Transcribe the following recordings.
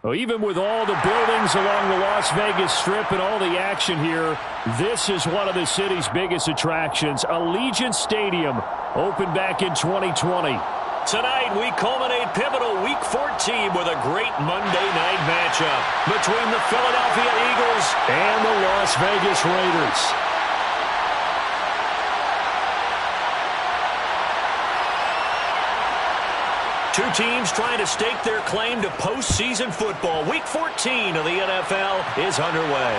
Well, even with all the buildings along the Las Vegas Strip and all the action here, this is one of the city's biggest attractions. Allegiant Stadium opened back in 2020. Tonight, we culminate pivotal Week 14 with a great Monday night matchup between the Philadelphia Eagles and the Las Vegas Raiders. Two teams trying to stake their claim to postseason football. Week 14 of the NFL is underway.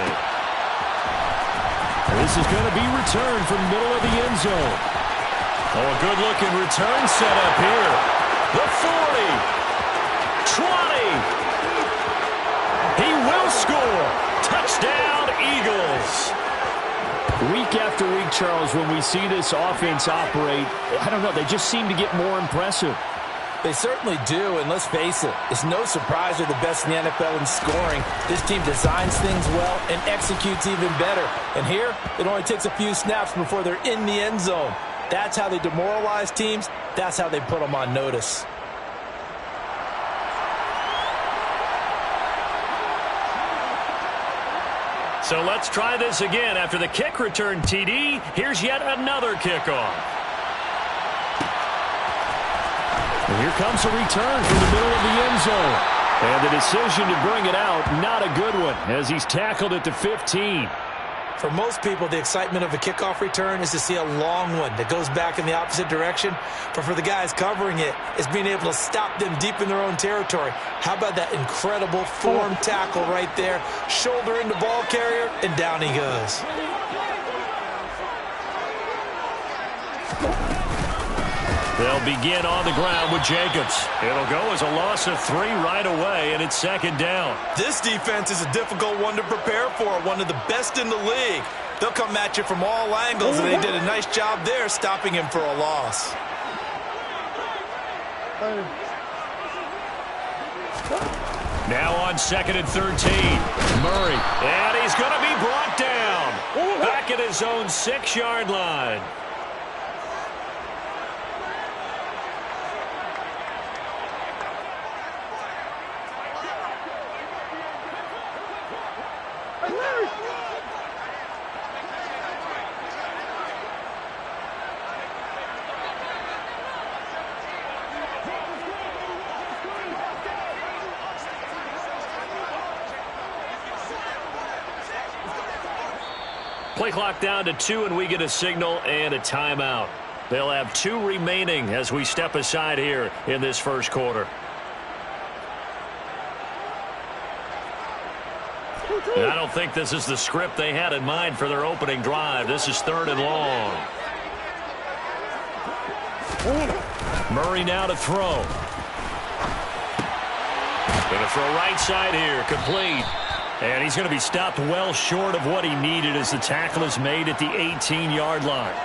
This is going to be returned from the middle of the end zone. Oh, a good-looking return set up here. The 40. 20. He will score. Touchdown, Eagles. Week after week, Charles, when we see this offense operate, I don't know, they just seem to get more impressive. They certainly do, and let's face it, it's no surprise they're the best in the NFL in scoring. This team designs things well and executes even better. And here, it only takes a few snaps before they're in the end zone. That's how they demoralize teams. That's how they put them on notice. So let's try this again. After the kick return TD, here's yet another kickoff. And here comes a return from the middle of the end zone. And the decision to bring it out, not a good one, as he's tackled at the 15. For most people, the excitement of a kickoff return is to see a long one that goes back in the opposite direction. But for the guys covering it, it's being able to stop them deep in their own territory. How about that incredible form tackle right there? Shoulder into ball carrier, and down he goes. They'll begin on the ground with Jacobs. It'll go as a loss of 3 right away, and it's second down. This defense is a difficult one to prepare for, one of the best in the league. They'll come at you from all angles, and they did a nice job there stopping him for a loss. Now on 2nd and 13. Murray. And he's going to be brought down. Back at his own 6-yard line. Play clock down to 2, and we get a signal and a timeout. They'll have 2 remaining as we step aside here in this first quarter. And I don't think this is the script they had in mind for their opening drive. This is 3rd and long. Murray now to throw. Going to throw right side here, complete. And he's going to be stopped well short of what he needed as the tackle is made at the 18-yard line.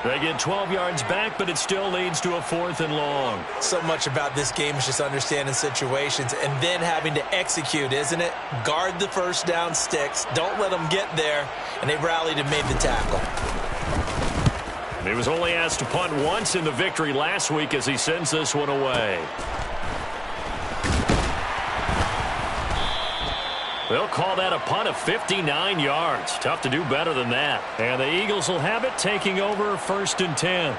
They get 12 yards back, but it still leads to a 4th and long. So much about this game is just understanding situations and then having to execute, isn't it? Guard the first down sticks. Don't let them get there. And they rallied and made the tackle. He was only asked to punt once in the victory last week as he sends this one away. They'll call that a punt of 59 yards. Tough to do better than that. And the Eagles will have it, taking over 1st and 10.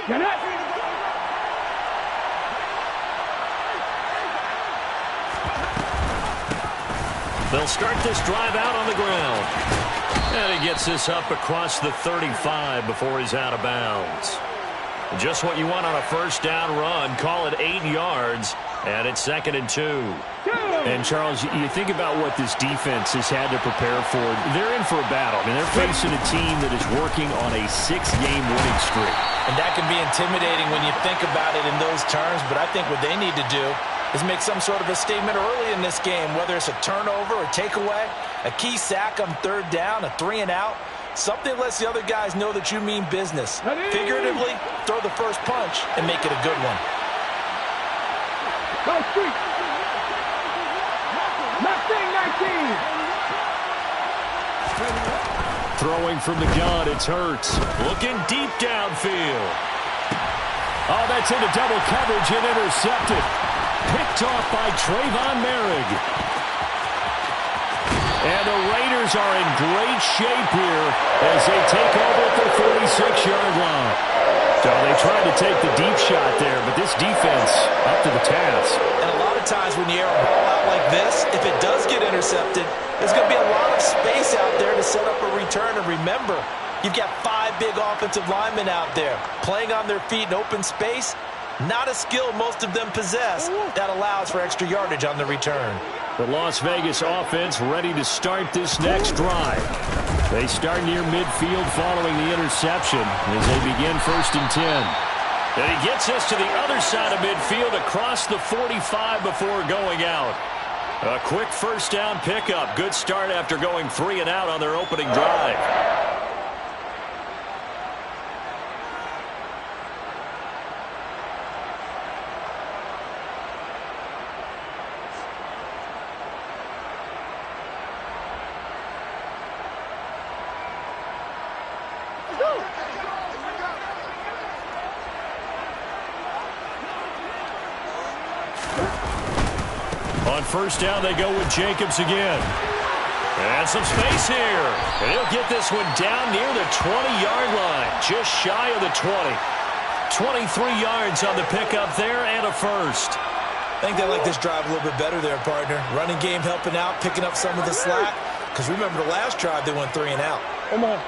Get it! They'll start this drive out on the ground. And he gets this up across the 35 before he's out of bounds. Just what you want on a first down run. Call it 8 yards, and it's 2nd and 2. And, Charles, you think about what this defense has had to prepare for. They're in for a battle. I mean, they're facing a team that is working on a 6-game winning streak. And that can be intimidating when you think about it in those terms, but I think what they need to do is make some sort of a statement early in this game, whether it's a turnover or takeaway, a key sack on 3rd down, a 3-and-out. Something lets the other guys know that you mean business. Figuratively, throw the first punch and make it a good one. Go street. Left thing 19. Throwing from the gun, it's Hurts. Looking deep downfield. Oh, that's into double coverage and intercepted. Picked off by Trayvon Merrick. And the Raiders are in great shape here as they take over at the 46-yard line. So they tried to take the deep shot there, but this defense up to the task. And a lot of times when you air a ball out like this, if it does get intercepted, there's going to be a lot of space out there to set up a return. And remember, you've got 5 big offensive linemen out there playing on their feet in open space. Not a skill most of them possess that allows for extra yardage on the return. The Las Vegas offense ready to start this next drive. They start near midfield following the interception as they begin 1st and 10. And he gets us to the other side of midfield across the 45 before going out. A quick 1st down pickup. Good start after going 3 and out on their opening drive. On 1st down, they go with Jacobs again. And some space here. And he'll get this one down near the 20-yard line. Just shy of the 20. 23 yards on the pickup there and a 1st. I think they like this drive a little bit better there, partner. Running game helping out, picking up some of the slack. Because remember the last drive, they went 3 and out. Come on.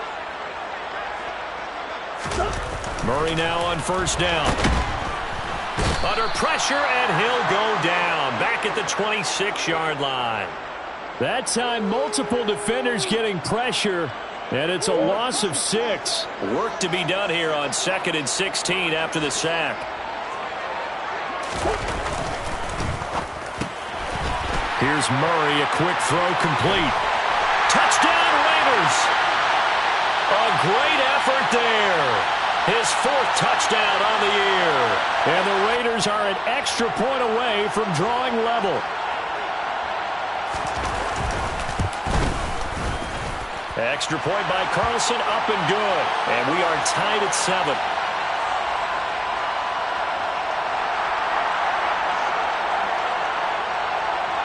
Murray now on 1st down. Under pressure, and he'll go down. Back at the 26-yard line. That time, multiple defenders getting pressure, and it's a loss of 6. Work to be done here on 2nd and 16 after the sack. Here's Murray, a quick throw complete. Touchdown, Raiders! A great effort there. His 4th touchdown on the year. And the Raiders are an extra point away from drawing level. Extra point by Carlson, up and good. And we are tied at 7.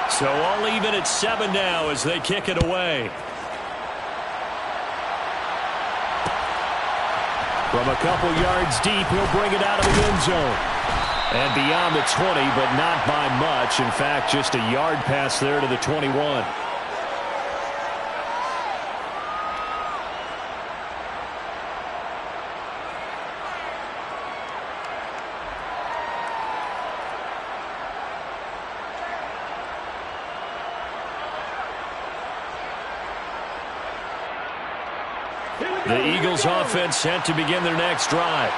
So all even at 7 now as they kick it away. From a couple yards deep, he'll bring it out of the end zone. And beyond the 20, but not by much. In fact, just a yard pass there to the 21. The Eagles offense set to begin their next drive.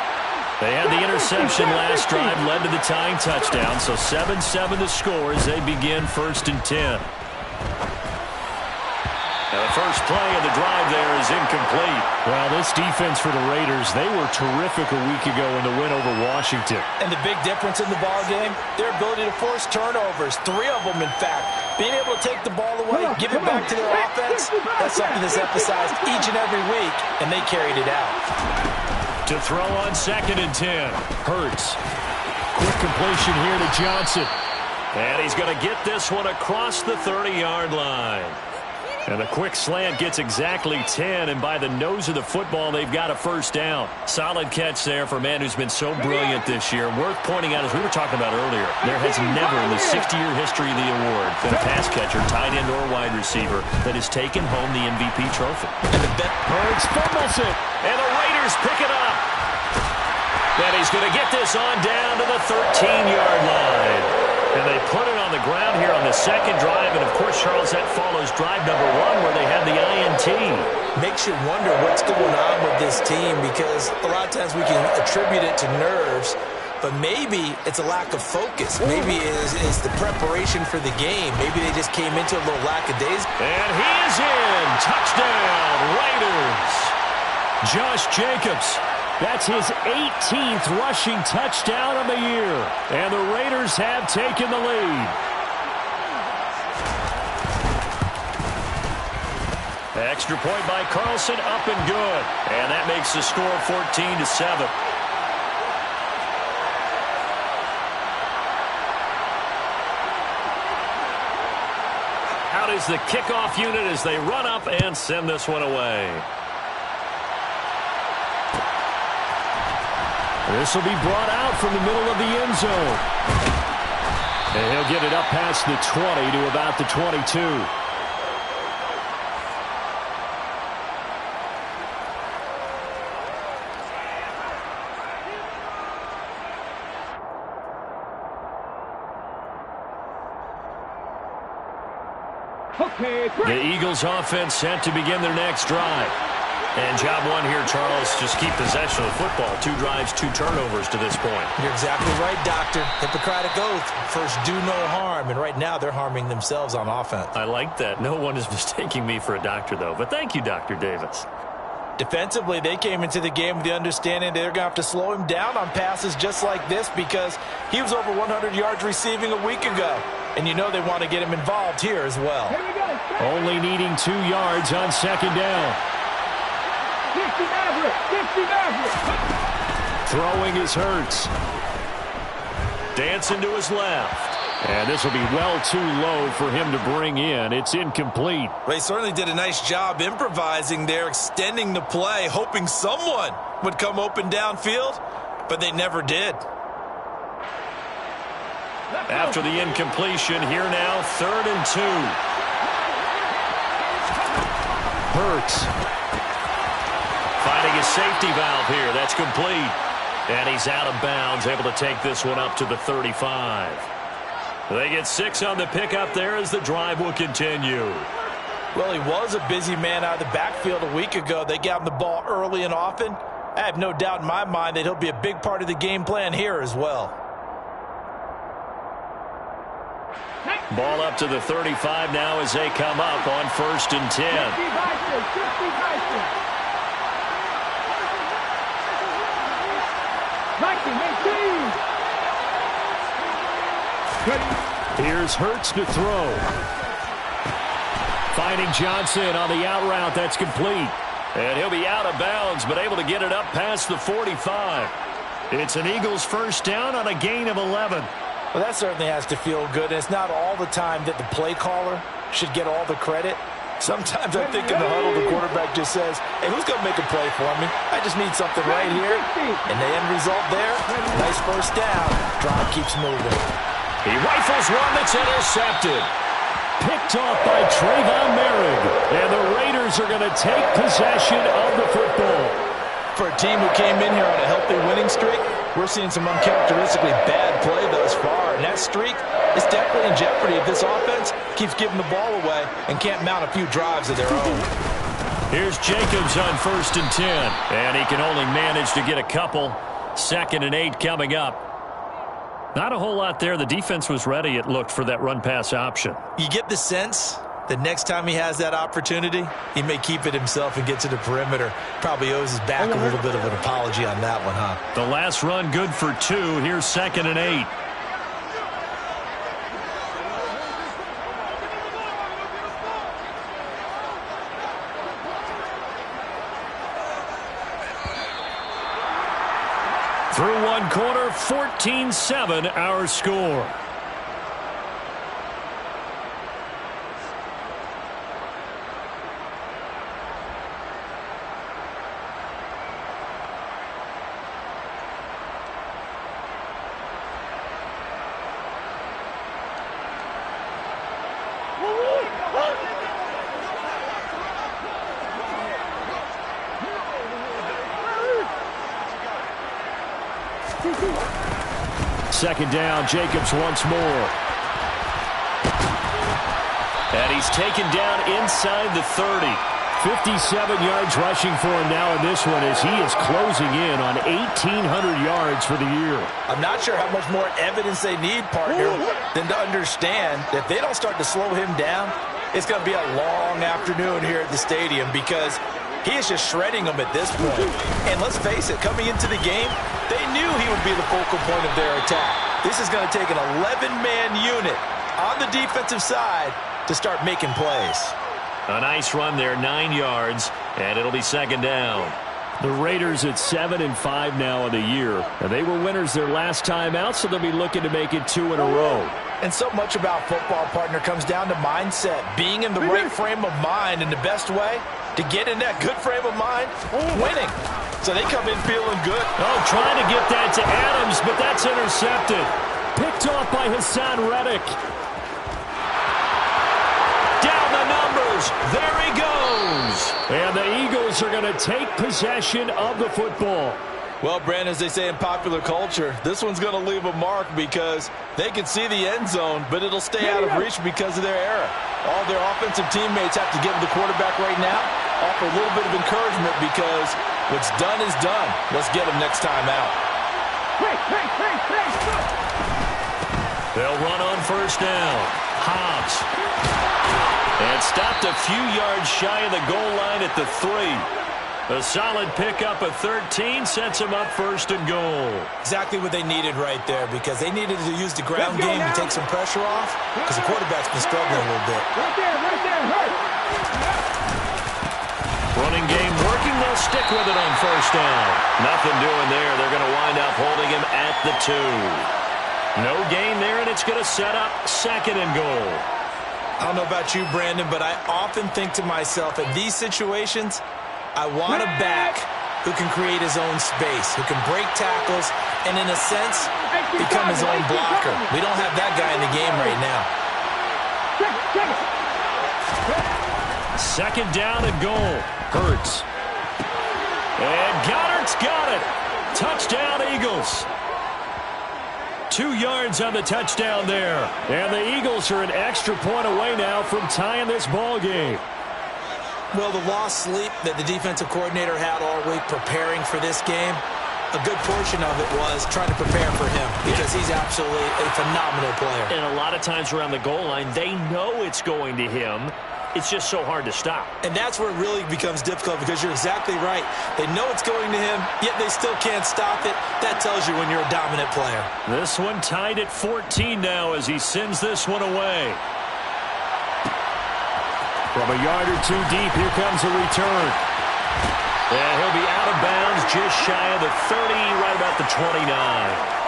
They had the interception last drive, led to the tying touchdown, so 7-7 the score as they begin 1st and 10. Now the first play of the drive there is incomplete. Well, this defense for the Raiders, they were terrific a week ago in the win over Washington. And the big difference in the ball game, their ability to force turnovers, 3 of them in fact. Being able to take the ball away, give it back to their offense, that's something that's emphasized each and every week, and they carried it out. To throw on 2nd and 10. Hurts. Quick completion here to Johnson. And he's going to get this one across the 30-yard line. And a quick slant gets exactly 10, and by the nose of the football, they've got a 1st down. Solid catch there for a man who's been so brilliant this year. Worth pointing out, as we were talking about earlier, there has never in the 60-year history of the award been a pass catcher, tight end, or wide receiver that has taken home the MVP trophy. And the Hurts fumbles it. And the Raiders pick it up. And he's going to get this on down to the 13-yard line. And they put it on the ground here on the 2nd drive. And, of course, Charles, that follows drive number 1 where they had the INT. Makes you wonder what's going on with this team because a lot of times we can attribute it to nerves, but maybe it's a lack of focus. Maybe it's the preparation for the game. Maybe they just came into a little lackadaisical. And he is in. Touchdown, Raiders. Josh Jacobs. That's his 18th rushing touchdown of the year. And the Raiders have taken the lead. Extra point by Carlson, up and good. And that makes the score 14-7. Out is the kickoff unit as they run up and send this one away. This will be brought out from the middle of the end zone. And he'll get it up past the 20 to about the 22. The Eagles offense set to begin their next drive. And job one here, Charles, just keep possession of the football. 2 drives, 2 turnovers to this point. You're exactly right, Doctor. Hippocratic oath. First, do no harm. And right now, they're harming themselves on offense. I like that. No one is mistaking me for a doctor, though. But thank you, Dr. Davis. Defensively, they came into the game with the understanding they're going to have to slow him down on passes just like this because he was over 100 yards receiving a week ago. And you know they want to get him involved here as well. Only needing 2 yards on second down. Throwing is Hurts. Dancing to his left. And this will be well too low for him to bring in. It's incomplete. They certainly did a nice job improvising there, extending the play, hoping someone would come open downfield, but they never did. After the incompletion, here now, 3rd and 2. Hurts. Finding his safety valve here. That's complete. And he's out of bounds, able to take this one up to the 35. They get 6 on the pickup there as the drive will continue. Well, he was a busy man out of the backfield a week ago. They got him the ball early and often. I have no doubt in my mind that he'll be a big part of the game plan here as well. Ball up to the 35 now as they come up on 1st and 10. Here's Hurts to throw. Finding Johnson on the out route. That's complete. And he'll be out of bounds, but able to get it up past the 45. It's an Eagles first down on a gain of 11. Well, that certainly has to feel good. And it's not all the time that the play caller should get all the credit. Sometimes I think in the huddle, the quarterback just says, hey, who's going to make a play for me? I just need something right here. And the end result there, nice first down. Drive keeps moving. He rifles one that's intercepted. Picked off by Trayvon Merrick. And the Raiders are going to take possession of the football. For a team who came in here on a healthy winning streak, we're seeing some uncharacteristically bad play thus far. And that streak is definitely in jeopardy if this offense keeps giving the ball away and can't mount a few drives of their own. Here's Jacobs on 1st and 10. And he can only manage to get a couple. 2nd and 8 coming up. Not a whole lot there. The defense was ready, it looked, for that run-pass option. You get the sense that next time he has that opportunity, he may keep it himself and get to the perimeter. Probably owes his back a little bit of an apology on that one, huh? The last run good for 2. Here's 2nd and 8. Through one quarter, 14-7 our score. Second down, Jacobs once more. And he's taken down inside the 30. 57 yards rushing for him now in this one as he is closing in on 1,800 yards for the year. I'm not sure how much more evidence they need, partner, than to understand that if they don't start to slow him down, it's going to be a long afternoon here at the stadium because he is just shredding them at this point. And let's face it, coming into the game, they knew he would be the focal point of their attack. This is going to take an 11-man unit on the defensive side to start making plays. A nice run there, 9 yards, and it'll be second down. The Raiders at 7-5 now in the year. And they were winners their last time out, so they'll be looking to make it 2 in a row. And so much about football, partner, comes down to mindset. Being in the right frame of mind, and the best way to get in that good frame of mind, winning. So they come in feeling good. Oh, trying to get that to Adams, but that's intercepted. Picked off by Hassan Reddick. Down the numbers. There he goes. And the Eagles are going to take possession of the football. Well, Brandon, as they say in popular culture, this one's going to leave a mark because they can see the end zone, but it'll stay out of reach because of their error. All their offensive teammates have to give the quarterback right now, offer a little bit of encouragement because what's done is done. Let's get them next time out. They'll run on first down. Hobbs. And stopped a few yards shy of the goal line at the 3. A solid pickup of 13 sets them up first and goal. Exactly what they needed right there because they needed to use the ground game to take some pressure off because the quarterback's been struggling a little bit. Running game working. They'll stick with it on first down. Nothing doing there. They're going to wind up holding him at the 2. No gain there, and it's going to set up second and goal. I don't know about you, Brandon, but I often think to myself, in these situations, I want a back who can create his own space, who can break tackles, and in a sense, become his own blocker. We don't have that guy in the game right now. Second down and goal. Hurts. And Goddard's got it. Touchdown, Eagles. 2 yards on the touchdown there. And the Eagles are an extra point away now from tying this ball game. Well, the lost sleep that the defensive coordinator had all week preparing for this game, a good portion of it was trying to prepare for him because he's absolutely a phenomenal player. And a lot of times around the goal line, they know it's going to him. It's just so hard to stop. And that's where it really becomes difficult because you're exactly right. They know it's going to him, yet they still can't stop it. That tells you when you're a dominant player. This one tied at 14 now as he sends this one away. From a yard or 2 deep, here comes a return. And he'll be out of bounds just shy of the 30, right about the 29.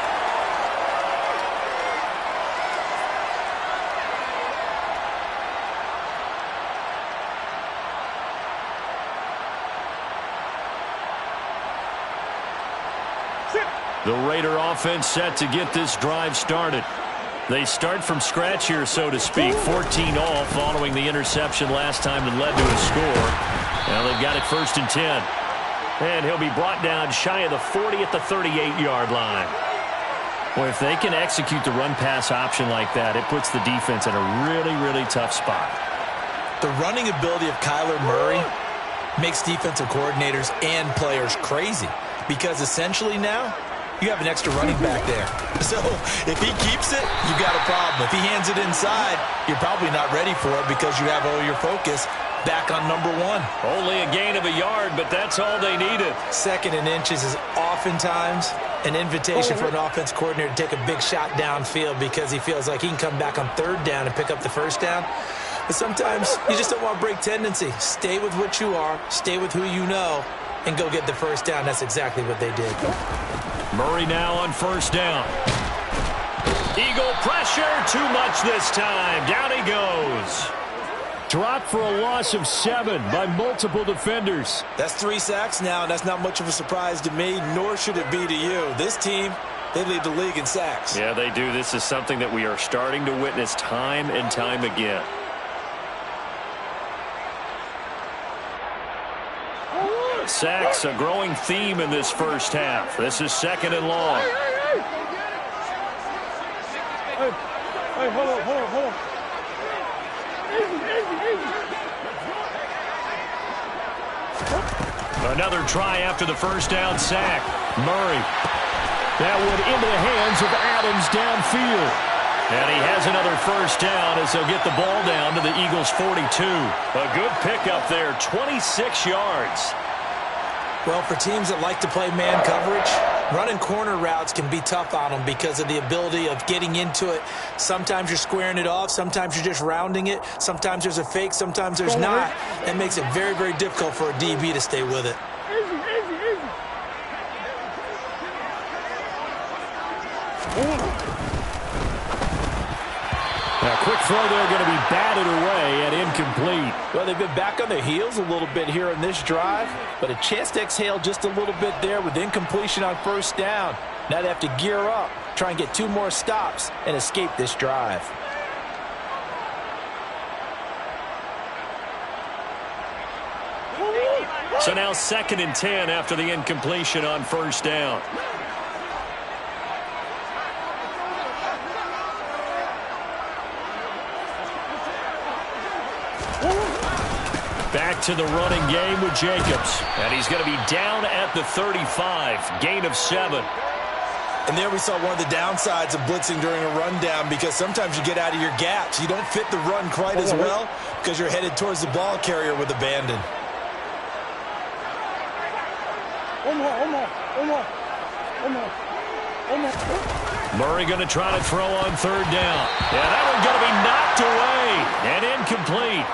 The Raider offense set to get this drive started. They start from scratch here, so to speak. 14 all following the interception last time that led to a score. Now they've got it first and 10. And he'll be brought down shy of the 40 at the 38-yard line. Well, if they can execute the run-pass option like that, it puts the defense in a really, really tough spot. The running ability of Kyler Murray makes defensive coordinators and players crazy because essentially now you have an extra running back there. So if he keeps it, you got a problem. If he hands it inside, you're probably not ready for it because you have all your focus back on number 1. Only a gain of a yard, but that's all they needed. Second and inches is oftentimes an invitation for an offense coordinator to take a big shot downfield because he feels like he can come back on third down and pick up the first down. But sometimes you just don't want to break tendency. Stay with what you are, stay with who you know, and go get the first down. That's exactly what they did. Murray now on first down. Eagle pressure, too much this time. Down he goes. Dropped for a loss of 7 by multiple defenders. That's 3 sacks now, and that's not much of a surprise to me, nor should it be to you. This team, they lead the league in sacks. Yeah, they do. This is something that we are starting to witness time and time again. Sacks, a growing theme in this first half. This is second and long. Hey, hold on. Another try after the first down sack. Murray. That one into the hands of Adams downfield. And he has another first down as they'll get the ball down to the Eagles' 42. A good pickup there, 26 yards. Well, for teams that like to play man coverage, running corner routes can be tough on them because of the ability of getting into it. Sometimes you're squaring it off. Sometimes you're just rounding it. Sometimes there's a fake. Sometimes there's not. That makes it very, very difficult for a DB to stay with it. A quick throw there going to be batted away and incomplete. Well, they've been back on their heels a little bit here in this drive, but a chance to exhale just a little bit there with incompletion on first down. Now they have to gear up, try and get 2 more stops, and escape this drive. So now 2nd and 10 after the incompletion on first down. Back to the running game with Jacobs. And he's going to be down at the 35. Gain of 7. And there we saw one of the downsides of blitzing during a rundown, because sometimes you get out of your gaps. You don't fit the run quite as well because you're headed towards the ball carrier with abandon. Murray going to try to throw on 3rd down. Yeah, that one's going to be knocked away and incomplete.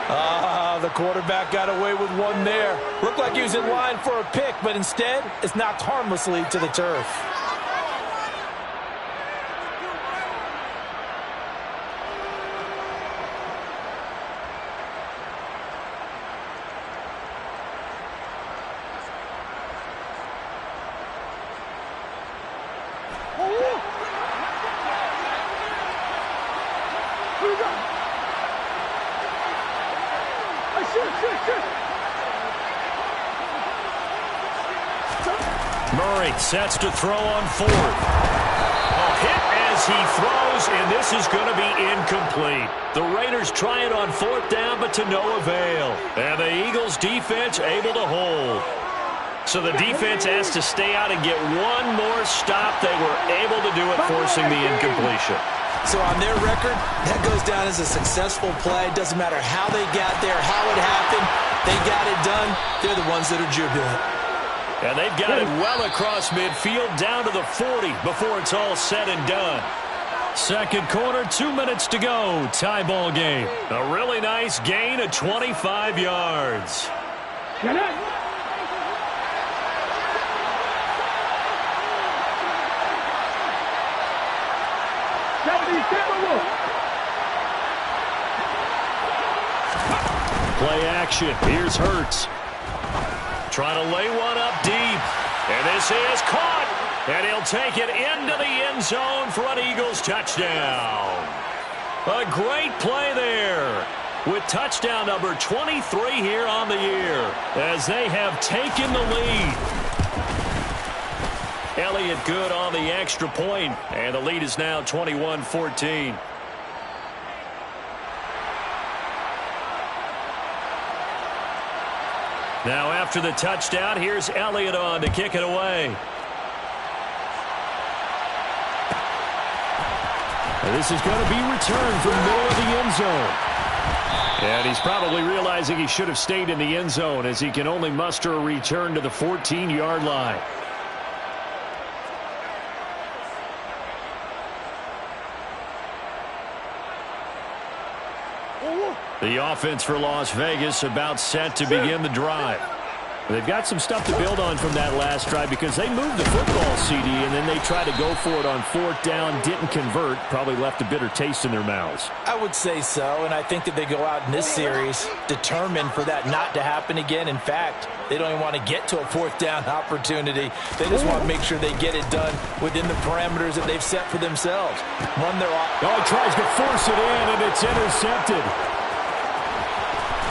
The quarterback got away with one there. Looked like he was in line for a pick, but instead it's knocked harmlessly to the turf. Murray sets to throw on 4th. Hit as he throws, and this is going to be incomplete. The Raiders try it on 4th down, but to no avail. And the Eagles defense able to hold. So the defense has to stay out and get one more stop. They were able to do it, forcing the incompletion. So on their record, that goes down as a successful play. Doesn't matter how they got there, how it happened. They got it done. They're the ones that are jubilant. And they've got it well across midfield down to the 40 before it's all said and done. 2nd quarter, 2 minutes to go. Tie ball game. A really nice gain of 25 yards. Play action. Here's Hurts. Trying to lay one up deep. And this is caught. And he'll take it into the end zone for an Eagles touchdown. A great play there with touchdown number 23 here on the year as they have taken the lead. Elliott good on the extra point, and the lead is now 21-14. Now after the touchdown, here's Elliott on to kick it away. And this is going to be returned from the middle of the end zone. And he's probably realizing he should have stayed in the end zone as he can only muster a return to the 14-yard line. The offense for Las Vegas about set to begin the drive. They've got some stuff to build on from that last drive because they moved the football, CD, and then they tried to go for it on 4th down, didn't convert, probably left a bitter taste in their mouths. I would say so, and I think that they go out in this series determined for that not to happen again. In fact, they don't even want to get to a 4th down opportunity. They just want to make sure they get it done within the parameters that they've set for themselves. Run their offense. Oh, he tries to force it in, and it's intercepted.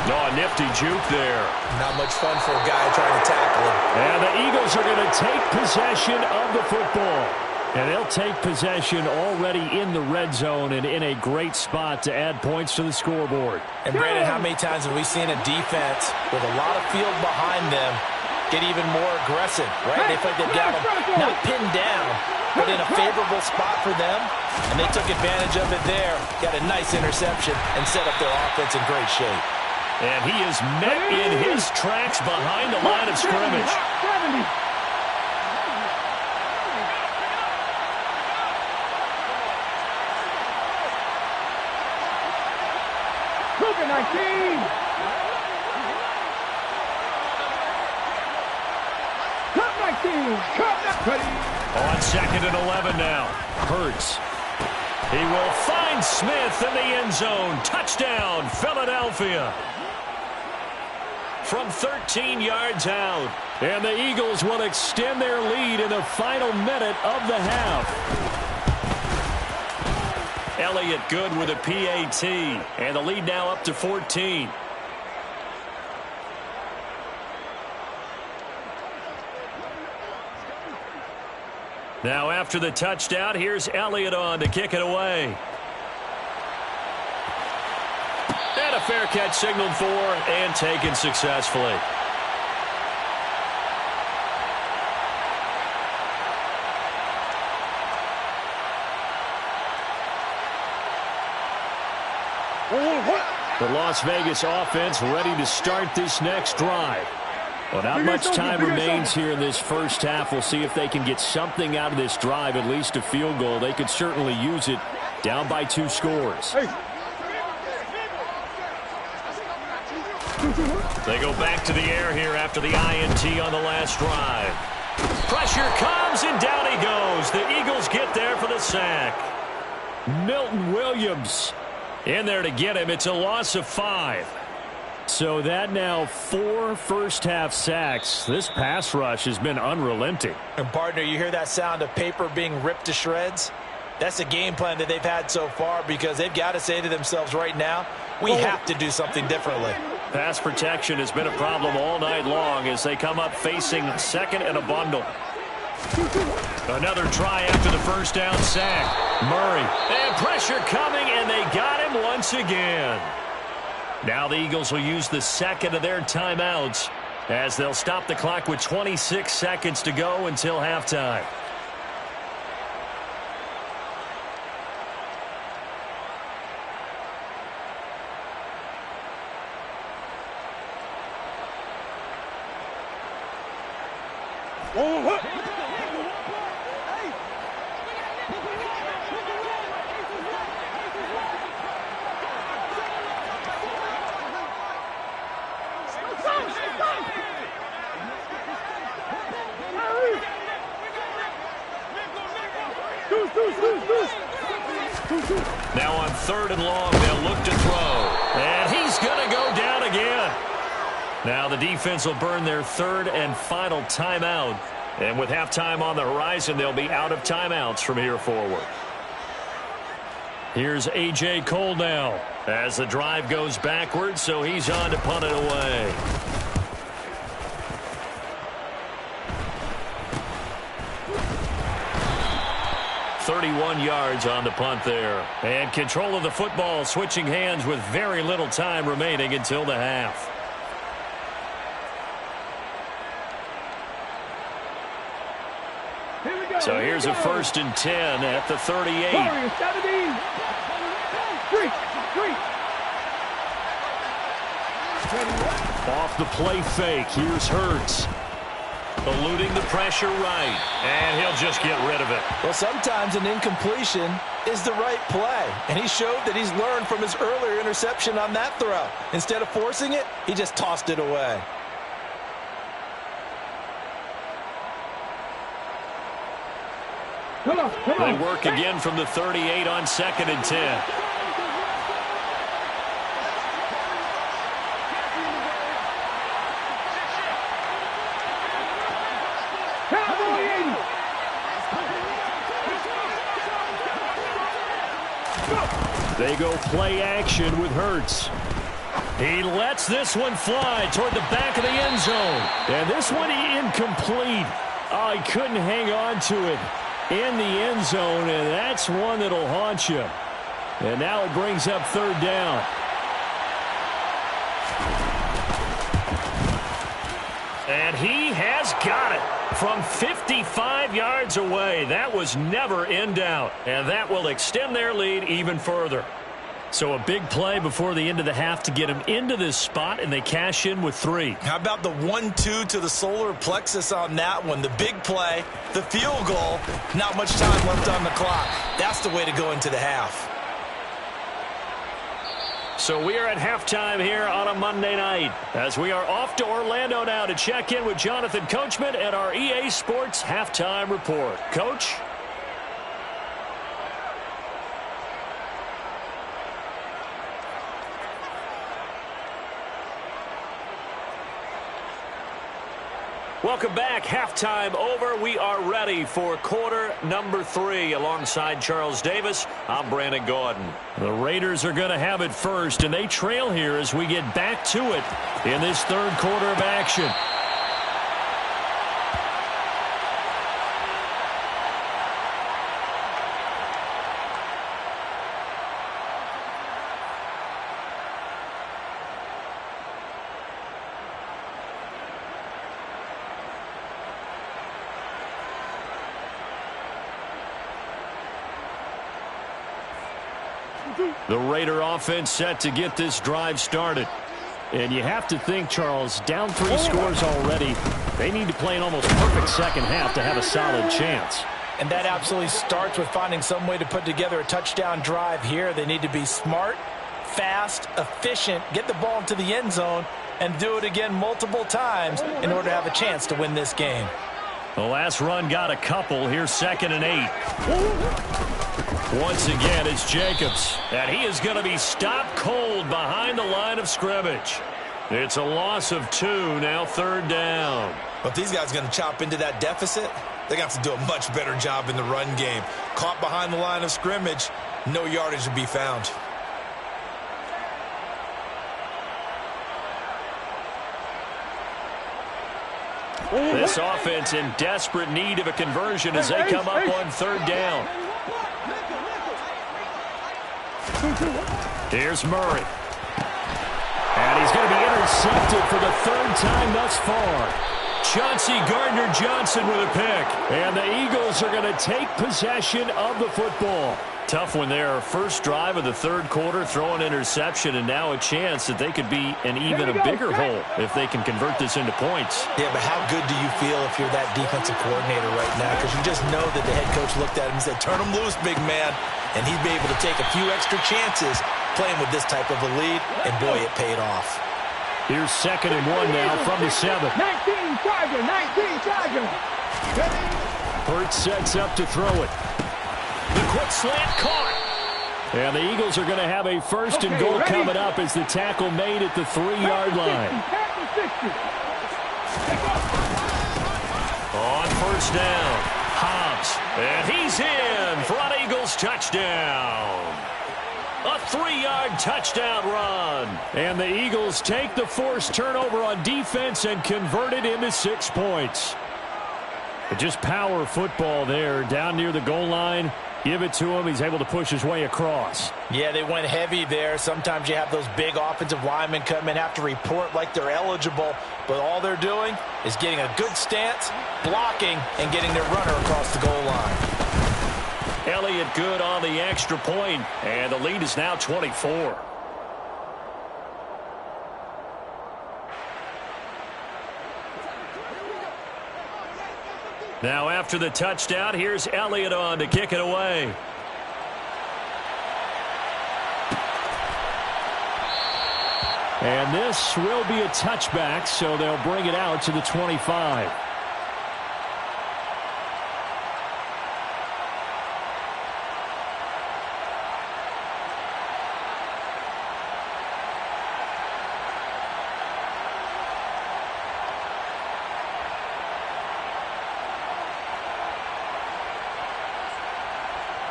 Oh, a nifty juke there. Not much fun for a guy trying to tackle him. And the Eagles are going to take possession of the football. And they'll take possession already in the red zone and in a great spot to add points to the scoreboard. And, Brandon, how many times have we seen a defense with a lot of field behind them get even more aggressive, right? They think they've got them not pinned down, but in a favorable spot for them. And they took advantage of it there. Got a nice interception and set up their offense in great shape. And he is met in his tracks behind the line of scrimmage. 70. Cougar 19. Cup 19. Cup 19. On 2nd and 11 now. Hurts. He will find Smith in the end zone. Touchdown, Philadelphia. From 13 yards out. And the Eagles will extend their lead in the final minute of the half. Elliott good with a PAT. And the lead now up to 14. Now after the touchdown, here's Elliott on to kick it away. And a fair catch signaled for and taken successfully. The Las Vegas offense ready to start this next drive. Well, not much time remains here in this first half. We'll see if they can get something out of this drive, at least a field goal. They could certainly use it down by 2 scores. They go back to the air here after the INT on the last drive. Pressure comes, and down he goes. The Eagles get there for the sack. Milton Williams in there to get him. It's a loss of 5. So that now 4 first-half sacks. This pass rush has been unrelenting. And, partner, you hear that sound of paper being ripped to shreds? That's a game plan that they've had so far because they've got to say to themselves right now, we have to do something differently. Pass protection has been a problem all night long as they come up facing 2nd and a bundle. Another try after the first down sack. Murray. And pressure coming, and they got him once again. Now the Eagles will use the 2nd of their timeouts as they'll stop the clock with 26 seconds to go until halftime. Now on 3rd and long, they'll look to throw. And he's going to go down again. Now the defense will burn their 3rd and final timeout. And with halftime on the horizon, they'll be out of timeouts from here forward. Here's A.J. Cole now as the drive goes backwards, so he's on to punt it away. .31 yards on the punt there. And control of the football switching hands with very little time remaining until the half. So here's a 1st and 10 at the 38. Off the play fake. Here's Hurts. Eluding the pressure right. And he'll just get rid of it. Well, sometimes an incompletion is the right play. And he showed that he's learned from his earlier interception on that throw. Instead of forcing it, he just tossed it away. Come on. They work again from the 38 on 2nd and 10. They go play action with Hurts. He lets this one fly toward the back of the end zone. And this one incomplete. Oh, he couldn't hang on to it in the end zone, and that's one that'll haunt you. And now it brings up 3rd down. And he has got it from 55 yards away. That was never in doubt, and that will extend their lead even further. So a big play before the end of the half to get them into this spot, and they cash in with 3. How about the 1-2 to the solar plexus on that one? The big play, the field goal, not much time left on the clock. That's the way to go into the half. So we are at halftime here on a Monday night as we are off to Orlando now to check in with Jonathan Coachman at our EA Sports Halftime Report. Coach? Welcome back. Halftime over. We are ready for quarter number 3. Alongside Charles Davis, I'm Brandon Gaudin. The Raiders are going to have it first, and they trail here as we get back to it in this third quarter of action. The Raider offense set to get this drive started. And you have to think, Charles, down 3 scores already. They need to play an almost perfect second half to have a solid chance. And that absolutely starts with finding some way to put together a touchdown drive here. They need to be smart, fast, efficient, get the ball into the end zone, and do it again multiple times in order to have a chance to win this game. The last run got a couple. Here's 2nd and 8. Once again, it's Jacobs. And he is going to be stopped cold behind the line of scrimmage. It's a loss of 2, now 3rd down. But these guys are going to chop into that deficit. They got to do a much better job in the run game. Caught behind the line of scrimmage, no yardage to be found. This offense in desperate need of a conversion as they come up on 3rd down. Here's Murray. And he's going to be intercepted for the 3rd time thus far. Chauncey Gardner-Johnson with a pick. And the Eagles are going to take possession of the football. Tough one there. First drive of the 3rd quarter, throw an interception, and now a chance that they could be in even a bigger hole if they can convert this into points. Yeah, but how good do you feel if you're that defensive coordinator right now? Because you just know that the head coach looked at him and said, turn him loose, big man. And he'd be able to take a few extra chances playing with this type of a lead, and boy, it paid off. Here's 2nd and 1 now from the 7. 19 Chargers, 19 Chargers. Hurts sets up to throw it. The quick slant caught. And the Eagles are going to have a 1st and goal coming up as the tackle made at the 3-yard line. On 1st down, Hobbs. And he's in for an Eagles touchdown. A 3-yard touchdown run. And the Eagles take the forced turnover on defense and convert it into 6 points. But just power football there down near the goal line. Give it to him. He's able to push his way across. Yeah, they went heavy there. Sometimes you have those big offensive linemen come in, have to report like they're eligible. But all they're doing is getting a good stance, blocking, and getting their runner across the goal line. Elliott good on the extra point, and the lead is now 24. Now after the touchdown, here's Elliott on to kick it away. And this will be a touchback, so they'll bring it out to the 25.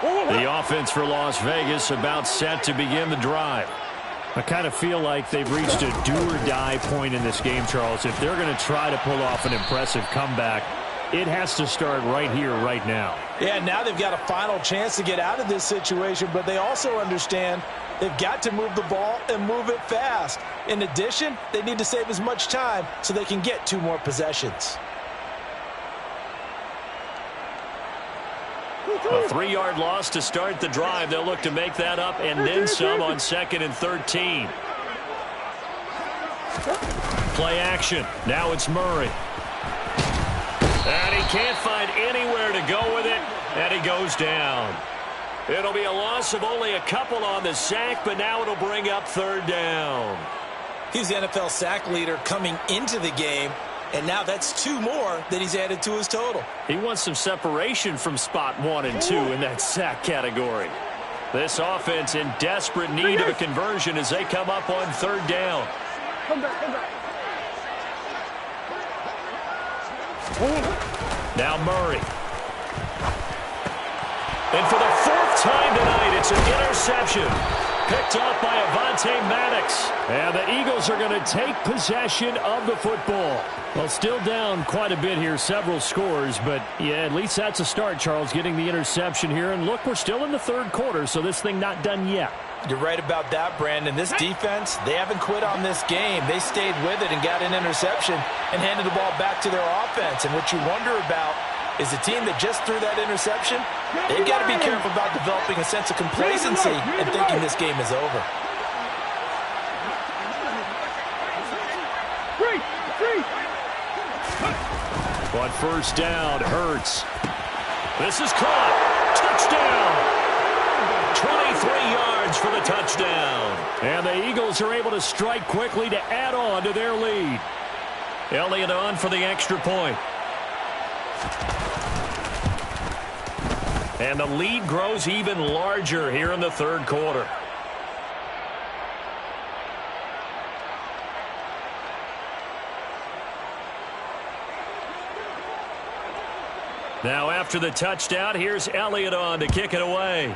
The offense for Las Vegas about set to begin the drive. I kind of feel like they've reached a do-or-die point in this game, Charles. If they're going to try to pull off an impressive comeback, it has to start right here, right now. Yeah, now they've got a final chance to get out of this situation, but they also understand they've got to move the ball and move it fast. In addition, they need to save as much time so they can get 2 more possessions. A 3-yard loss to start the drive. They'll look to make that up and then some on 2nd and 13. Play action. Now it's Murray. And he can't find anywhere to go with it, and he goes down. It'll be a loss of only a couple on the sack, but now it'll bring up 3rd down. He's the NFL sack leader coming into the game, and now that's 2 more that he's added to his total. He wants some separation from spot 1 and 2 in that sack category. This offense in desperate need of a conversion as they come up on 3rd down. Come back, come back. Now Murray. And for the 4th time tonight, it's an interception. Picked off by Avonte Maddox. And the Eagles are going to take possession of the football. Well, still down quite a bit here, several scores. But, yeah, at least that's a start, Charles, getting the interception here. And, look, we're still in the 3rd quarter, so this thing not done yet. You're right about that, Brandon. This defense, they haven't quit on this game. They stayed with it and got an interception and handed the ball back to their offense. And what you wonder about is the team that just threw that interception, they've got to be careful about developing a sense of complacency and thinking this game is over. On 1st down, Hurts. This is caught. Touchdown. 23 yards for the touchdown. And the Eagles are able to strike quickly to add on to their lead. Elliott on for the extra point. And the lead grows even larger here in the 3rd quarter. Now after the touchdown, here's Elliott on to kick it away.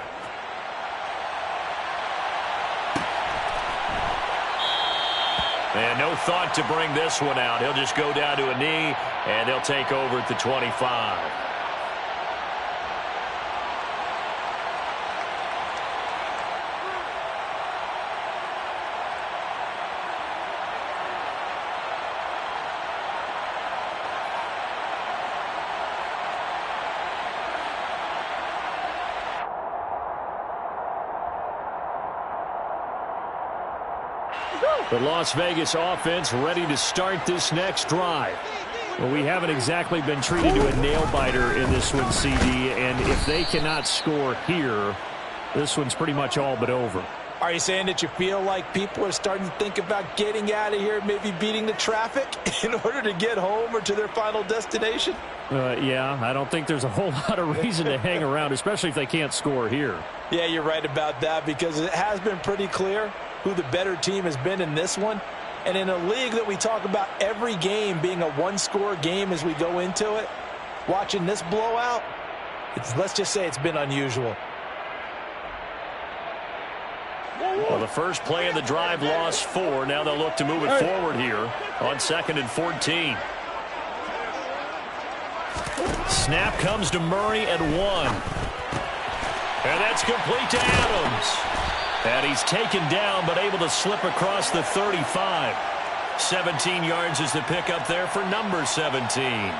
And no thought to bring this one out. He'll just go down to a knee, and they'll take over at the 25. The Las Vegas offense ready to start this next drive. Well, we haven't exactly been treated to a nail-biter in this one, CD, and if they cannot score here, this one's pretty much all but over. Are you saying that you feel like people are starting to think about getting out of here, maybe beating the traffic in order to get home or to their final destination? Yeah, I don't think there's a whole lot of reason to hang around, especially if they can't score here. Yeah, you're right about that, because it has been pretty clear who the better team has been in this one. And in a league that we talk about every game being a one-score game as we go into it, watching this blowout, let's just say it's been unusual. Well, the first play of the drive lost 4. Now they'll look to move it forward here on 2nd and 14. Snap comes to Murray at 1. And that's complete to Adams. And he's taken down but able to slip across the 35. 17 yards is the pickup there for number 17.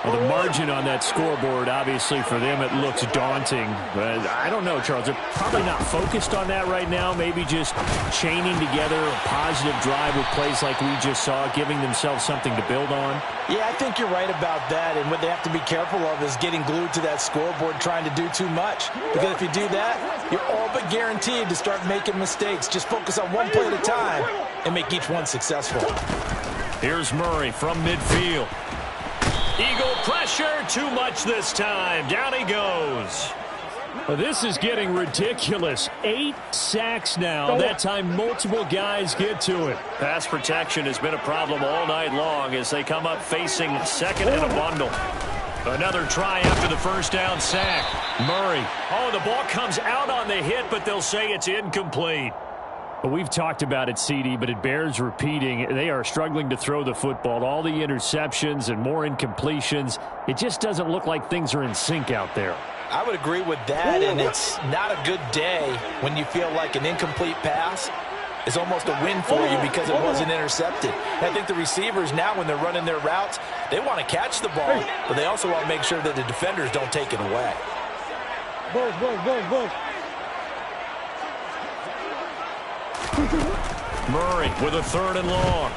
Well, the margin on that scoreboard, obviously, for them, it looks daunting. But I don't know, Charles. They're probably not focused on that right now. Maybe just chaining together a positive drive with plays like we just saw, giving themselves something to build on. Yeah, I think you're right about that. And what they have to be careful of is getting glued to that scoreboard trying to do too much. Because if you do that, you're all but guaranteed to start making mistakes. Just focus on one play at a time and make each one successful. Here's Murray from midfield. Eagle pressure, too much this time. Down he goes. This is getting ridiculous. 8 sacks now. That time multiple guys get to it. Pass protection has been a problem all night long as they come up facing 2nd and a bundle. Another try after the first down sack. Murray. Oh, the ball comes out on the hit, but they'll say it's incomplete. Well, we've talked about it, CD, but it bears repeating. They are struggling to throw the football. All the interceptions and more incompletions. It just doesn't look like things are in sync out there. I would agree with that, and it's not a good day when you feel like an incomplete pass is almost a win for you because it wasn't intercepted. I think the receivers now, when they're running their routes, they want to catch the ball, but they also want to make sure that the defenders don't take it away. Murray with a 3rd and long.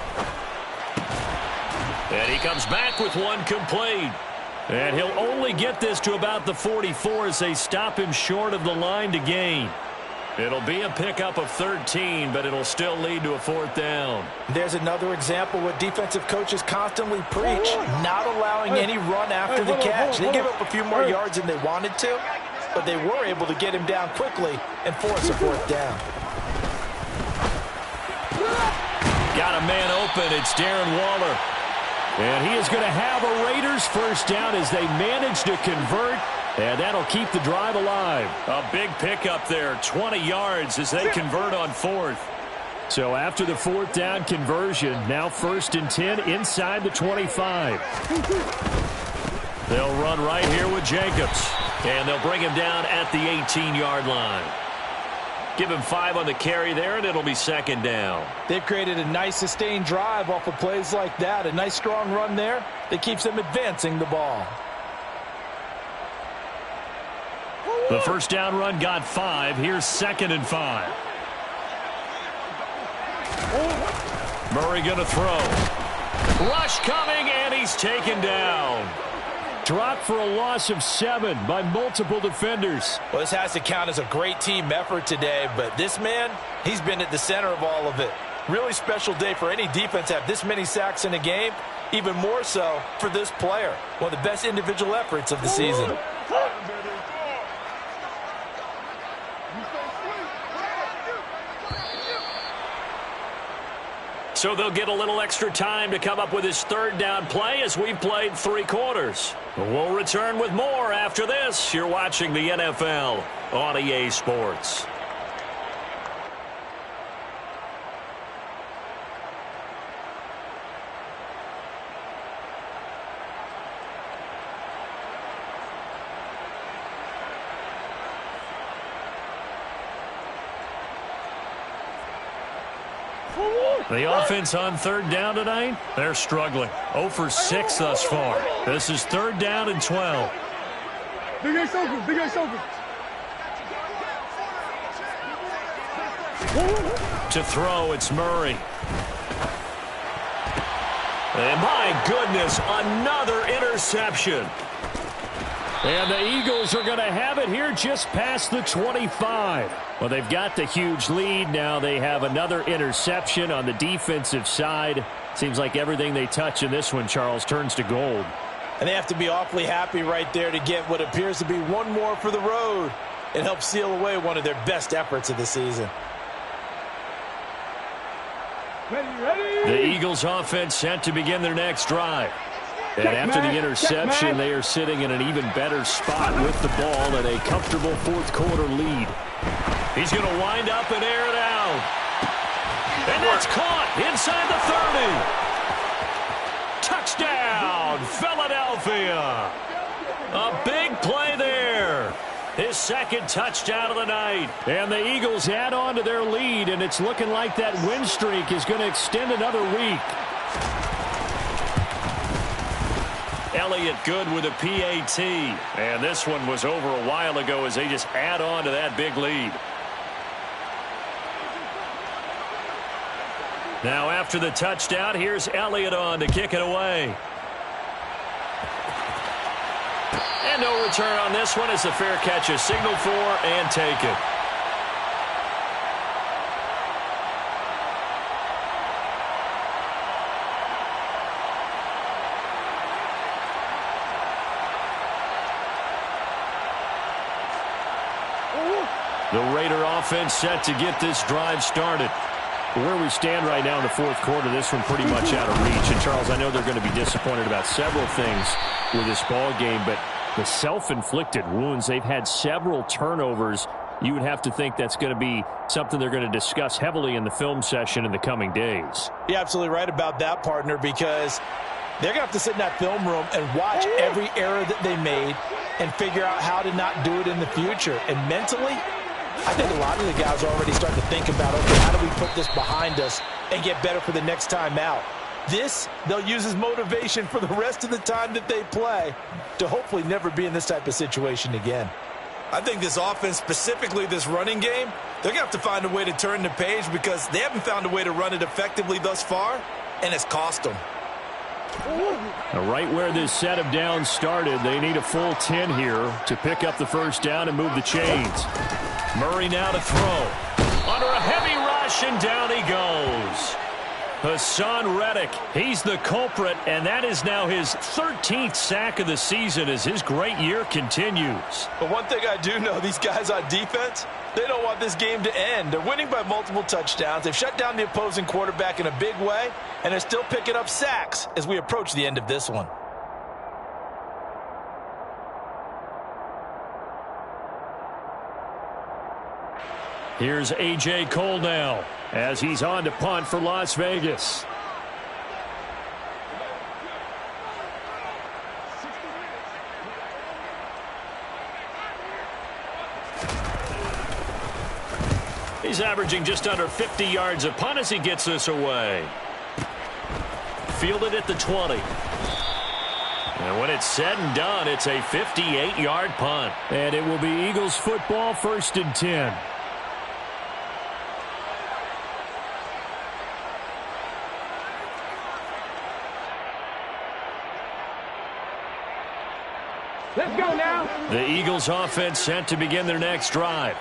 And he comes back with one complete. And he'll only get this to about the 44 as they stop him short of the line to gain. It'll be a pickup of 13, but it'll still lead to a 4th down. There's another example what defensive coaches constantly preach, not allowing any run after the catch. They gave up a few more yards than they wanted to, but they were able to get him down quickly and force a 4th down. Got a man open. It's Darren Waller. And he is going to have a Raiders 1st down as they manage to convert. And that'll keep the drive alive. A big pickup there, 20 yards as they convert on 4th. So after the 4th down conversion, now 1st and 10 inside the 25. They'll run right here with Jacobs. And they'll bring him down at the 18-yard line. Give him 5 on the carry there, and it'll be 2nd down. They've created a nice sustained drive off of plays like that. A nice strong run there that keeps them advancing the ball. The 1st down run got 5. Here's 2nd and 5. Murray going to throw. Rush coming, and he's taken down. Dropped for a loss of 7 by multiple defenders. Well, this has to count as a great team effort today, but this man, he's been at the center of all of it. Really special day for any defense to have this many sacks in a game, even more so for this player. One of the best individual efforts of the season. So they'll get a little extra time to come up with his 3rd down play as we've played 3 quarters. We'll return with more after this. You're watching the NFL on EA Sports. The offense on 3rd down tonight, they're struggling. 0 for 6 thus far. This is 3rd down and 12. Big Ace open, Big Ace open. To throw, it's Murray. And my goodness, another interception. And the Eagles are going to have it here just past the 25. Well, they've got the huge lead. Now they have another interception on the defensive side. Seems like everything they touch in this one, Charles, turns to gold. And they have to be awfully happy right there to get what appears to be one more for the road. It helps seal away one of their best efforts of the season. Ready. The Eagles offense set to begin their next drive. And after the interception, they are sitting in an even better spot with the ball and a comfortable 4th quarter lead. He's going to wind up and air it out. And that's caught inside the 30. Touchdown, Philadelphia. A big play there. His 2nd touchdown of the night. And the Eagles add on to their lead, and it's looking like that win streak is going to extend another week. Elliott good with a PAT. And this one was over a while ago as they just add on to that big lead. Now after the touchdown, here's Elliott on to kick it away. And no return on this one as the fair catch is signaled for and taken. The Raider offense set to get this drive started. Where we stand right now in the 4th quarter, this one pretty much out of reach. And, Charles, I know they're going to be disappointed about several things with this ball game, but the self-inflicted wounds, they've had several turnovers. You would have to think that's going to be something they're going to discuss heavily in the film session in the coming days. You're absolutely right about that, partner, because they're going to have to sit in that film room and watch every error that they made and figure out how to not do it in the future. And mentally, I think a lot of the guys are already starting to think about, okay, how do we put this behind us and get better for the next time out? This, they'll use as motivation for the rest of the time that they play to hopefully never be in this type of situation again. I think this offense, specifically this running game, they're going to have to find a way to turn the page because they haven't found a way to run it effectively thus far, and it's cost them. Right where this set of downs started, they need a full 10 here to pick up the first down and move the chains. Murray now to throw. Under a heavy rush, and down he goes. Hassan Reddick, he's the culprit, and that is now his 13th sack of the season as his great year continues. But one thing I do know, these guys on defense, they don't want this game to end. They're winning by multiple touchdowns. They've shut down the opposing quarterback in a big way, and they're still picking up sacks as we approach the end of this one. Here's A.J. Cole now as he's on to punt for Las Vegas. He's averaging just under 50 yards a punt as he gets this away. Fielded at the 20. And when it's said and done, it's a 58-yard punt. And it will be Eagles football, 1st and 10. Let's go now. The Eagles offense set to begin their next drive.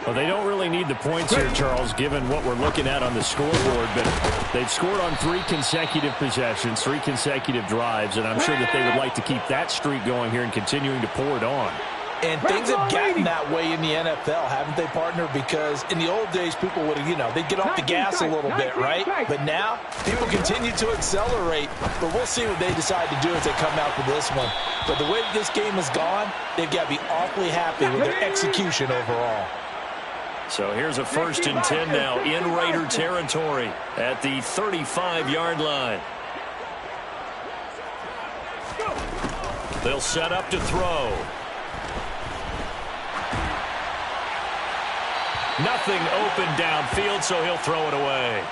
Well, they don't really need the points here, Charles, given what we're looking at on the scoreboard, but they've scored on 3 consecutive possessions, 3 consecutive drives, and I'm sure that they would like to keep that streak going here and continuing to pour it on. And things have gotten that way in the NFL, haven't they, partner? Because in the old days, people would, they'd get off the gas a little bit, right? But now, people continue to accelerate. But we'll see what they decide to do as they come out for this one. But the way this game has gone, they've got to be awfully happy with their execution overall. So here's a 1st and 10 now in Raider territory at the 35-yard line. They'll set up to throw. Nothing open downfield, so he'll throw it away.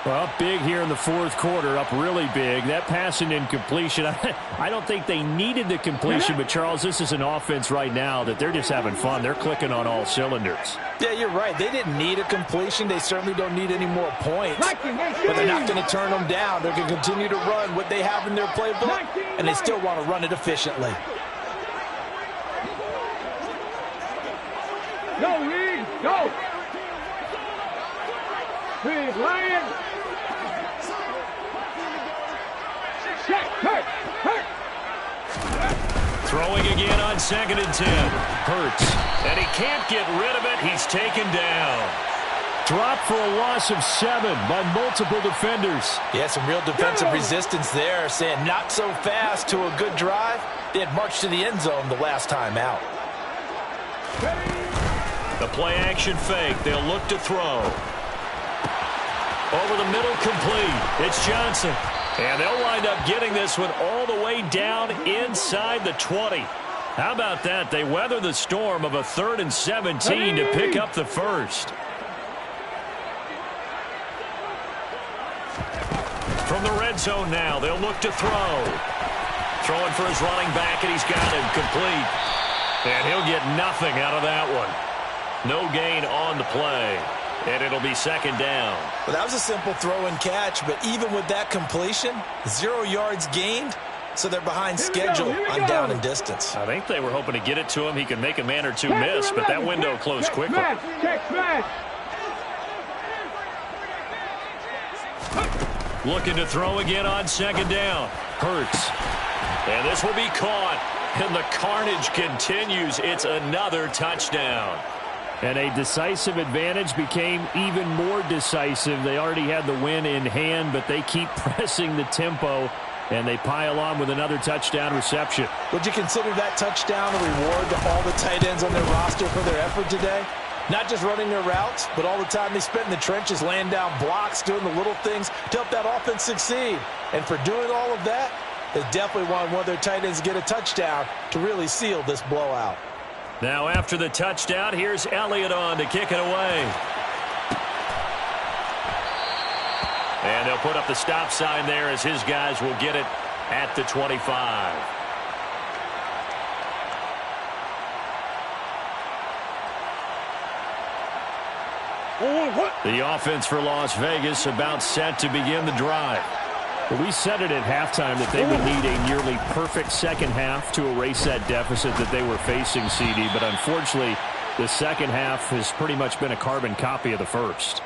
Well, up big here in the 4th quarter, up really big. That pass and incompletion, I don't think they needed the completion, but, Charles, this is an offense right now that they're just having fun. They're clicking on all cylinders. Yeah, you're right. They didn't need a completion. They certainly don't need any more points. But they're not going to turn them down. They're going to continue to run what they have in their playbook, and they still want to run it efficiently. Go, Reed, go. Reed, Lion. Check, hurt. Throwing again on 2nd and 10. Hurts. And he can't get rid of it. He's taken down. Drop for a loss of 7 by multiple defenders. Yeah, some real defensive resistance there, saying not so fast to a good drive. They had marched to the end zone the last time out. The play-action fake. They'll look to throw. Over the middle, complete. It's Johnson. And they'll wind up getting this one all the way down inside the 20. How about that? They weather the storm of a 3rd and 17 to pick up the first. From the red zone now, they'll look to throw. Throwing for his running back, and he's got him complete. And he'll get nothing out of that one. No gain on the play. And it'll be 2nd down. Well, that was a simple throw and catch, but even with that completion, 0 yards gained, so they're behind schedule on down and distance. I think they were hoping to get it to him. He could make a man or two miss, but that window closed quickly. Looking to throw again on 2nd down. Hurts. And this will be caught. And the carnage continues. It's another touchdown. And a decisive advantage became even more decisive. They already had the win in hand, but they keep pressing the tempo, and they pile on with another touchdown reception. Would you consider that touchdown a reward to all the tight ends on their roster for their effort today? Not just running their routes, but all the time they spent in the trenches, laying down blocks, doing the little things to help that offense succeed. And for doing all of that, they definitely want one of their tight ends to get a touchdown to really seal this blowout. Now after the touchdown, here's Elliott on to kick it away. And they'll put up the stop sign there as his guys will get it at the 25. The offense for Las Vegas about set to begin the drive. Well, we said it at halftime that they would need a nearly perfect second half to erase that deficit that they were facing, CD. But unfortunately, the second half has pretty much been a carbon copy of the first.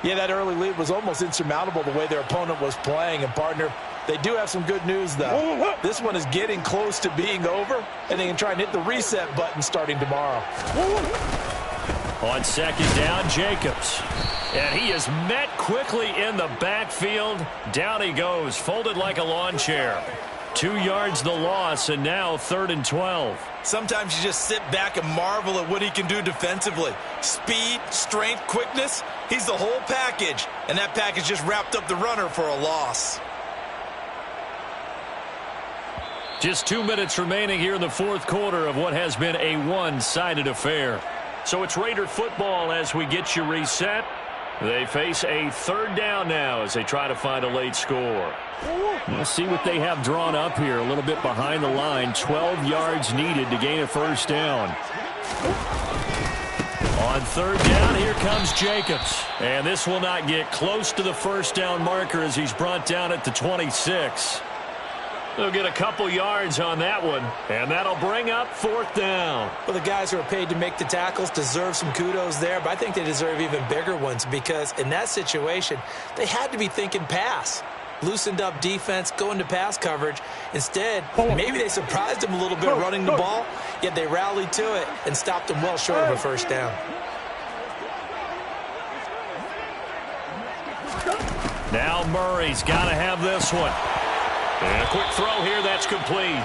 Yeah, that early lead was almost insurmountable the way their opponent was playing. And, partner, they do have some good news, though. This one is getting close to being over, and they can try and hit the reset button starting tomorrow. On second down, Jacobs. And he is met quickly in the backfield. Down he goes, folded like a lawn chair. 2 yards the loss, and now 3rd and 12. Sometimes you just sit back and marvel at what he can do defensively. Speed, strength, quickness, he's the whole package. And that package just wrapped up the runner for a loss. Just 2 minutes remaining here in the fourth quarter of what has been a one-sided affair. So it's Raider football as we get you reset. They face a 3rd down now as they try to find a late score. We'll see what they have drawn up here. A little bit behind the line. 12 yards needed to gain a 1st down. On 3rd down, here comes Jacobs. And this will not get close to the 1st down marker as he's brought down at the 26. They'll get a couple yards on that one, and that'll bring up 4th down. Well, the guys who are paid to make the tackles deserve some kudos there, but I think they deserve even bigger ones because in that situation, they had to be thinking pass. Loosened up defense, going to pass coverage. Instead, maybe they surprised them a little bit running the ball, yet they rallied to it and stopped them well short of a 1st down. Now Murray's got to have this one. And a quick throw here, that's complete.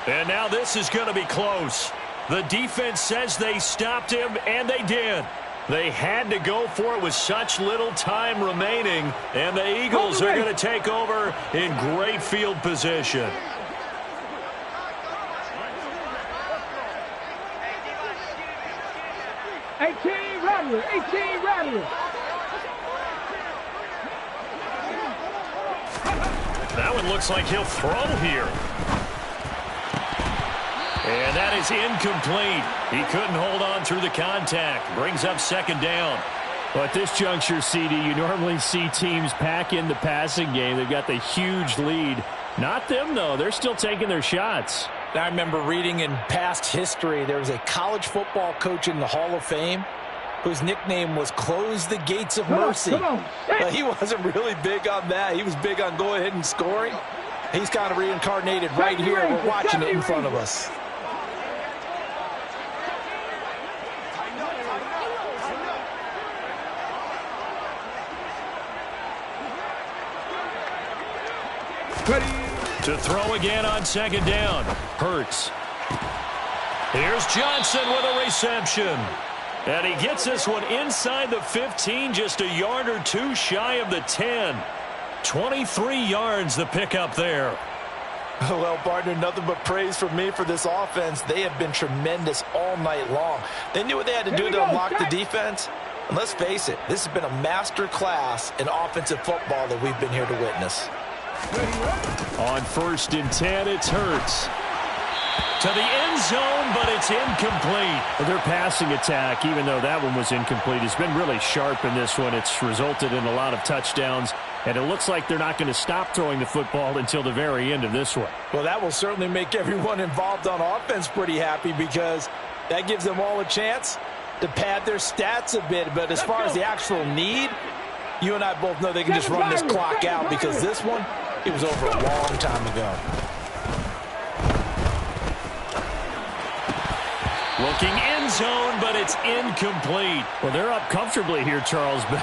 And now this is going to be close. The defense says they stopped him, and they did. They had to go for it with such little time remaining, and the Eagles are going to take over in great field position. That one looks like he'll throw here. And that is incomplete. He couldn't hold on through the contact. Brings up 2nd down. Well, at this juncture, CD, you normally see teams pack in the passing game. They've got the huge lead. Not them, though. They're still taking their shots. I remember reading in past history, there was a college football coach in the Hall of Fame whose nickname was Close the Gates of Mercy. He wasn't really big on that. He was big on going ahead and scoring. He's kind of reincarnated right here. We're watching it in front of us. To throw again on 2nd down. Hurts. Here's Johnson with a reception. And he gets this one inside the 15, just a yard or two shy of the 10. 23 yards the pickup there. Well, partner, nothing but praise from me for this offense. They have been tremendous all night long. They knew what they had to do to unlock the defense. And let's face it, this has been a master class in offensive football that we've been here to witness. On 1st and 10, it's Hurts. To the end zone, but it's incomplete. Well, their passing attack, even though that one was incomplete, has been really sharp in this one. It's resulted in a lot of touchdowns, and it looks like they're not going to stop throwing the football until the very end of this one. Well, that will certainly make everyone involved on offense pretty happy because that gives them all a chance to pad their stats a bit. But as far as the actual need, you and I both know they can just run this clock out because this one, it was over a long time ago. Looking end zone, but it's incomplete. Well, they're up comfortably here, Charles, but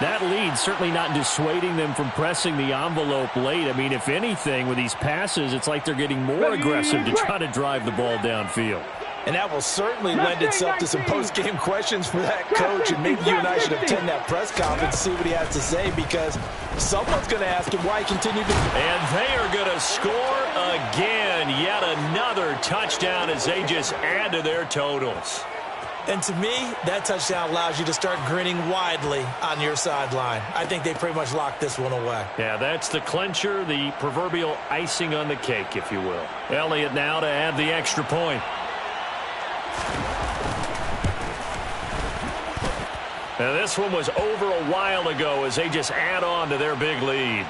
that lead certainly not dissuading them from pressing the envelope late. I mean, if anything, with these passes, it's like they're getting more aggressive to try to drive the ball downfield. And that will certainly lend itself to some post-game questions for that coach. And maybe you and I should attend that press conference and see what he has to say because someone's going to ask him why he continued to... And they are going to score again. Yet another touchdown as they just add to their totals. And to me, that touchdown allows you to start grinning widely on your sideline. I think they pretty much locked this one away. Yeah, that's the clincher, the proverbial icing on the cake, if you will. Elliott now to add the extra point. And this one was over a while ago as they just add on to their big lead.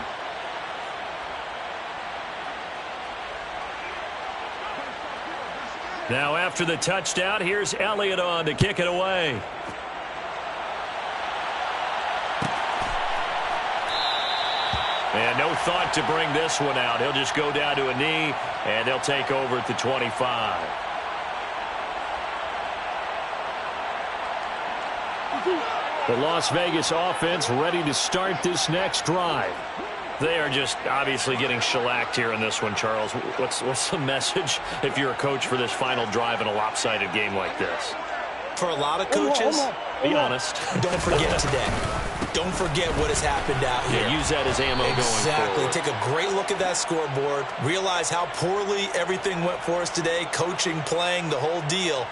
Now after the touchdown, here's Elliott on to kick it away. And no thought to bring this one out. He'll just go down to a knee, and they'll take over at the 25. The Las Vegas offense ready to start this next drive. They are just obviously getting shellacked here in this one, Charles. What's the message if you're a coach for this final drive in a lopsided game like this? For a lot of coaches, be honest. Don't forget today. Don't forget what has happened out here. Yeah, use that as ammo going forward. Exactly. Take a great look at that scoreboard. Realize how poorly everything went for us today. Coaching, playing, the whole deal.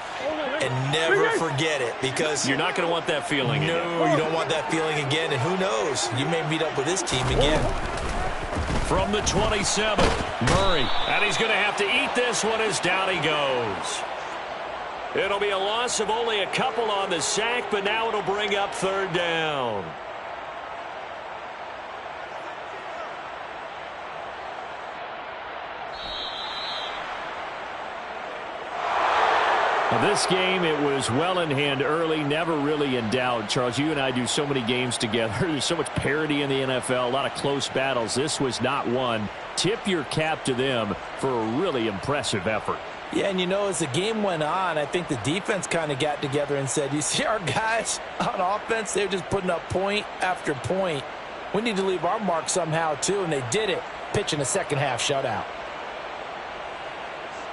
And never forget it, because you're not going to want that feeling again. No, you don't want that feeling again. And who knows? You may meet up with this team again. From the 27, Murray. And he's going to have to eat this one as down he goes. It'll be a loss of only a couple on the sack, but now it'll bring up third down. Now this game, it was well in hand early, never really in doubt. Charles, you and I do so many games together. There's so much parity in the NFL, a lot of close battles. This was not one. Tip your cap to them for a really impressive effort. Yeah, and you know, as the game went on, I think the defense kind of got together and said, you see our guys on offense, they're just putting up point after point. We need to leave our mark somehow, too, and they did it, pitching a second-half shutout.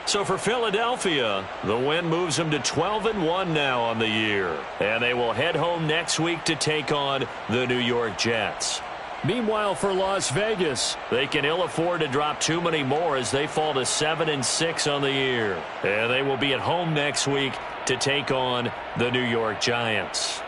So for Philadelphia, the win moves them to 12-1 now on the year. And they will head home next week to take on the New York Jets. Meanwhile, for Las Vegas, they can ill afford to drop too many more as they fall to 7-6 on the year. And they will be at home next week to take on the New York Giants.